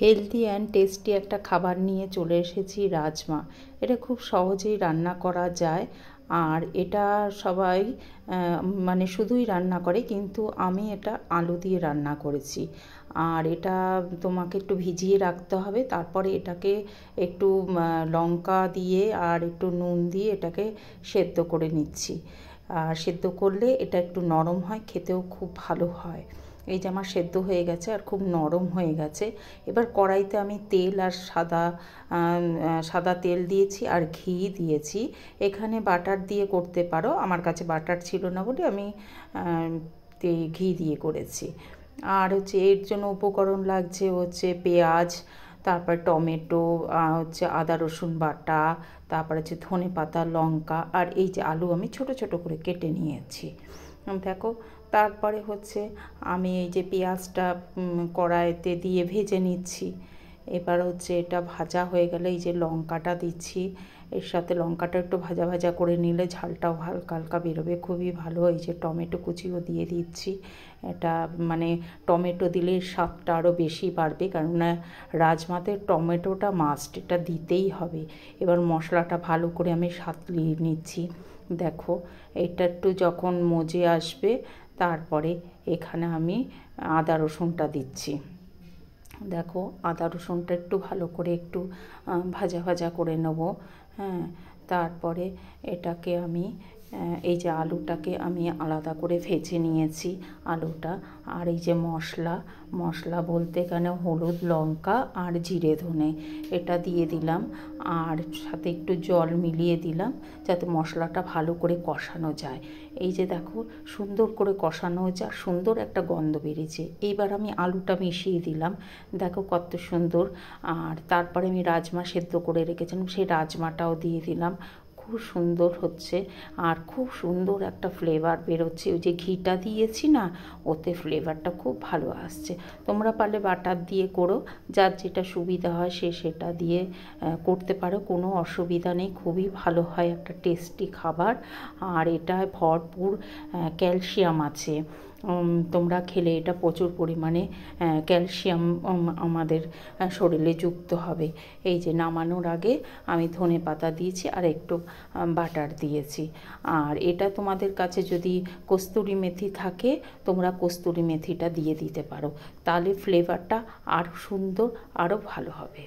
Healthy and tasty একটা খাবার নিয়ে চলে এসেছি, রাজমা। এটা খুব সহজেই রান্না করা যায়। আর এটা সবাই মানে শুধুই রান্না করে, কিন্তু আমি এটা আলু দিয়ে রান্না করেছি। আর এটা তোমাকে একটু ভিজিয়ে রাখতে হবে, তারপরে এটাকে একটু লঙ্কা দিয়ে আর একটু নুন দিয়ে এটাকে সেদ্ধ করে নিচ্ছি। আর সেদ্ধ করলে এটা একটু নরম হয়, খেতেও খুব ভালো হয়। এই যে আমার সেদ্ধ হয়ে গেছে আর খুব নরম হয়ে গেছে। এবার কড়াইতে আমি তেল আর সাদা তেল দিয়েছি আর ঘি দিয়েছি। এখানে বাটার দিয়ে করতে পারো, আমার কাছে বাটার ছিল না বলে আমি ঘি দিয়ে করেছি। আর হচ্ছে এর জন্য উপকরণ লাগছে হচ্ছে পেঁয়াজ, তারপর টমেটো, হচ্ছে আদা রসুন বাটা, তারপর হচ্ছে ধনে পাতা, লঙ্কা, আর এই যে আলু আমি ছোট ছোট করে কেটে নিয়েছি। দেখো, তারপরে হচ্ছে আমি এই যে পেঁয়াজটা কড়াইতে দিয়ে ভেজে নিচ্ছি। এবার হচ্ছে এটা ভাজা হয়ে গেলে এই যে লঙ্কাটা দিচ্ছি, এর সাথে লঙ্কাটা একটু ভাজা ভাজা করে নিলে ঝালটাও হালকা হালকা বেরোবে, খুবই ভালো। এই যে টমেটো কুচিও দিয়ে দিচ্ছি। এটা মানে টমেটো দিলে স্বাদটা আরও বেশি বাড়বে, কেননা রাজমাতে টমেটোটা মাস্ট, এটা দিতেই হবে। এবার মশলাটা ভালো করে আমি সাঁতলিয়ে নিচ্ছি। দেখো, এটা একটু যখন মজে আসবে, তারপরে এখানে আমি আদা রসুনটা দিচ্ছি। দেখো, আদা রসুনটা একটু ভালো করে একটু ভাজা ভাজা করে নেব। হ্যাঁ, তারপরে এটাকে আমি এই যে আলুটাকে আমি আলাদা করে ভেজে নিয়েছি, আলুটা। আর এই যে মশলা বলতে এখানে হলুদ, লঙ্কা আর জিরে ধনে এটা দিয়ে দিলাম। আর সাথে একটু জল মিলিয়ে দিলাম যাতে মশলাটা ভালো করে কষানো যায়। এই যে দেখো, সুন্দর করে কষানো হয়েছে আর সুন্দর একটা গন্ধ বেরিয়েছে। এইবার আমি আলুটা মিশিয়ে দিলাম, দেখো কত সুন্দর। আর তারপরে আমি রাজমা সেদ্ধ করে রেখেছিলাম, সেই রাজমাটাও দিয়ে দিলাম। খুব সুন্দর হচ্ছে আর খুব সুন্দর একটা ফ্লেভার বেরোচ্ছে। ওই যে ঘিটা দিয়েছি না, ওতে ফ্লেভারটা খুব ভালো আসছে। তোমরা পারলে বাটার দিয়ে করো, যার যেটা সুবিধা হয় সে সেটা দিয়ে করতে পারো, কোনো অসুবিধা নেই। খুবই ভালো হয়, একটা টেস্টি খাবার। আর এটায় ভরপুর ক্যালসিয়াম আছে। তোমরা খেলে এটা প্রচুর পরিমাণে ক্যালসিয়াম আমাদের শরীরে যুক্ত হবে। এই যে নামানোর আগে আমি ধনে পাতা দিয়েছি আর একটু বাটার দিয়েছি। আর এটা তোমাদের কাছে যদি কস্তুরি মেথি থাকে, তোমরা কস্তুরি মেথিটা দিয়ে দিতে পারো, তাহলে ফ্লেভারটা আরও সুন্দর, আরও ভালো হবে।